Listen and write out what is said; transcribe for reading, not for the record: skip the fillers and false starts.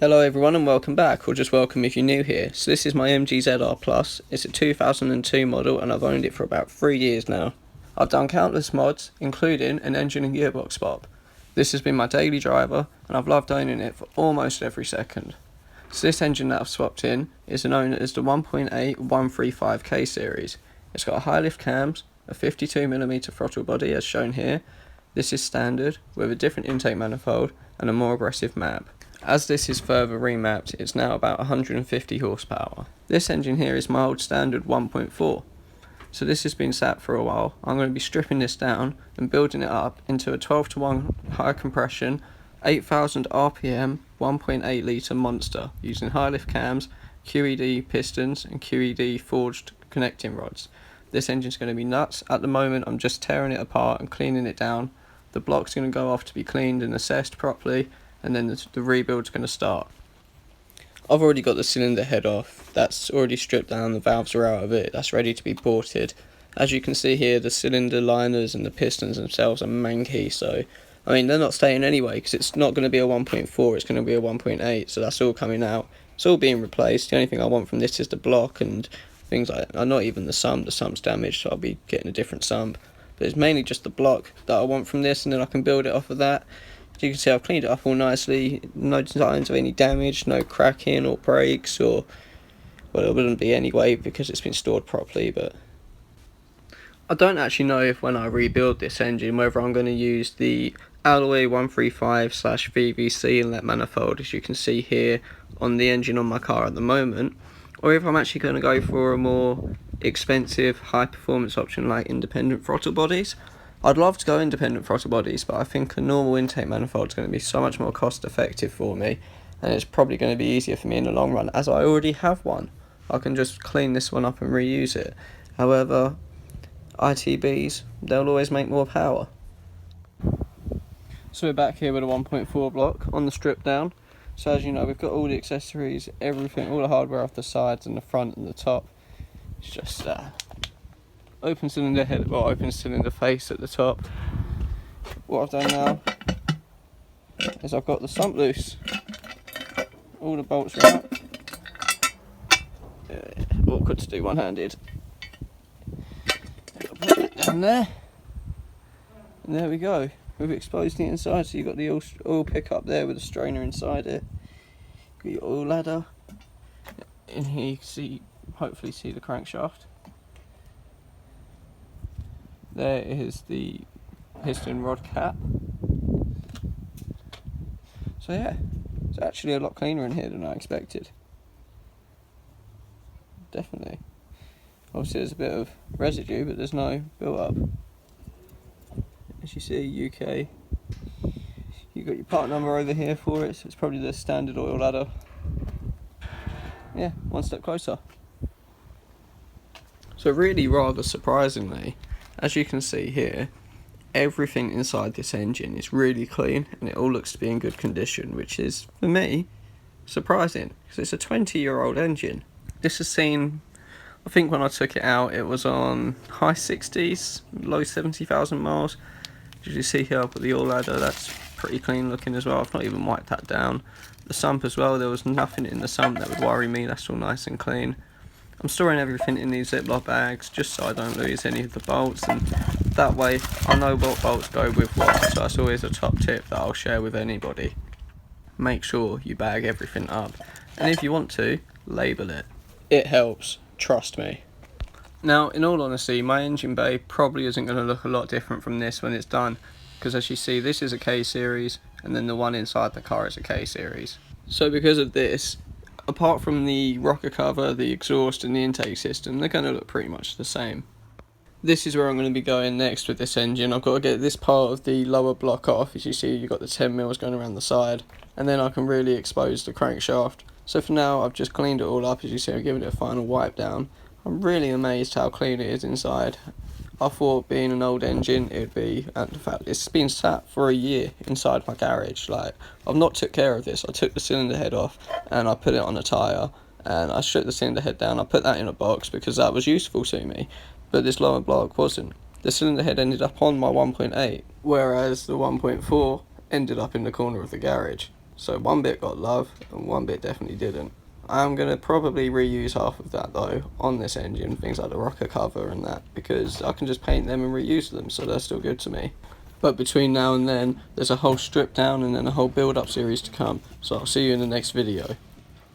Hello everyone and welcome back, or just welcome if you're new here. So this is my MG-ZR Plus. It's a 2002 model and I've owned it for about 3 years now. I've done countless mods, including an engine and gearbox swap. This has been my daily driver and I've loved owning it for almost every second. So this engine that I've swapped in is known as the 1.8 135K series. It's got high lift cams, a 52mm throttle body as shown here. This is standard with a different intake manifold and a more aggressive map. As this is further remapped, it's now about 150 horsepower. This engine here is my old standard 1.4. So this has been sat for a while. I'm going to be stripping this down and building it up into a 12:1 high compression, 8000 RPM, 1.8 litre monster using high lift cams, QED pistons and QED forged connecting rods. This engine's going to be nuts. At the moment I'm just tearing it apart and cleaning it down. The block's going to go off to be cleaned and assessed properly, and then the rebuild's going to start. I've already got the cylinder head off. That's already stripped down, the valves are out of it, that's ready to be ported. As you can see here, the cylinder liners and the pistons themselves are manky, so I mean they're not staying anyway because it's not going to be a 1.4, it's going to be a 1.8, so that's all coming out. It's all being replaced. The only thing I want from this is the block and things like that. Not even the sump's damaged, so I'll be getting a different sump. But it's mainly just the block that I want from this, and then I can build it off of that. As you can see, I've cleaned it up all nicely, no signs of any damage, no cracking or breaks, or, well, it wouldn't be anyway because it's been stored properly. But I don't actually know if when I rebuild this engine whether I'm going to use the alloy 135/VVC inlet manifold, as you can see here on the engine on my car at the moment, or if I'm actually going to go for a more expensive high performance option like independent throttle bodies. I'd love to go independent throttle bodies, but I think a normal intake manifold is going to be so much more cost effective for me, and it's probably going to be easier for me in the long run as I already have one. I can just clean this one up and reuse it. However, ITBs, they'll always make more power. So we're back here with a 1.4 block on the strip down. So as you know, we've got all the accessories, everything, all the hardware off the sides and the front and the top. It's just open cylinder head, well, open cylinder face at the top. What I've done now is I've got the sump loose. All the bolts are out. Awkward to do one-handed. Put it down there. And there we go. We've exposed the inside, so you've got the oil pickup there with a strainer inside it. Got your oil ladder. In here you can hopefully see the crankshaft. There is the piston rod cap. So yeah, it's actually a lot cleaner in here than I expected. Definitely. Obviously there's a bit of residue, but there's no built up. As you see, UK. You've got your part number over here for it, so it's probably the standard oil ladder. Yeah, one step closer. So really rather surprisingly, as you can see here, everything inside this engine is really clean and it all looks to be in good condition, which is, for me, surprising because it's a 20-year-old engine. This has seen, I think when I took it out, it was on high 60s, low 70,000 miles. As you see here, I've got the oil ladder, that's pretty clean looking as well. I've not even wiped that down. The sump as well, there was nothing in the sump that would worry me, that's all nice and clean. I'm storing everything in these Ziploc bags just so I don't lose any of the bolts, and that way I know what bolts go with what, so that's always a top tip that I'll share with anybody. Make sure you bag everything up, and if you want to, label it. It helps, trust me. Now, in all honesty, my engine bay probably isn't going to look a lot different from this when it's done, because as you see, this is a K series, and then the one inside the car is a K series. So because of this, apart from the rocker cover, the exhaust and the intake system, they're going to look pretty much the same. This is where I'm going to be going next with this engine. I've got to get this part of the lower block off. As you see, you've got the 10 mils going around the side, and then I can really expose the crankshaft. So for now, I've just cleaned it all up. As you see, I'm giving it a final wipe down. I'm really amazed how clean it is inside. I thought being an old engine it would be, and in fact it's been sat for a year inside my garage. Like, I've not took care of this. I took the cylinder head off and I put it on a tyre and I stripped the cylinder head down. I put that in a box because that was useful to me, but this lower block wasn't. The cylinder head ended up on my 1.8, whereas the 1.4 ended up in the corner of the garage. So one bit got love and one bit definitely didn't. I'm going to probably reuse half of that though on this engine, things like the rocker cover and that, because I can just paint them and reuse them, so they're still good to me. But between now and then, there's a whole strip down and then a whole build up series to come, so I'll see you in the next video.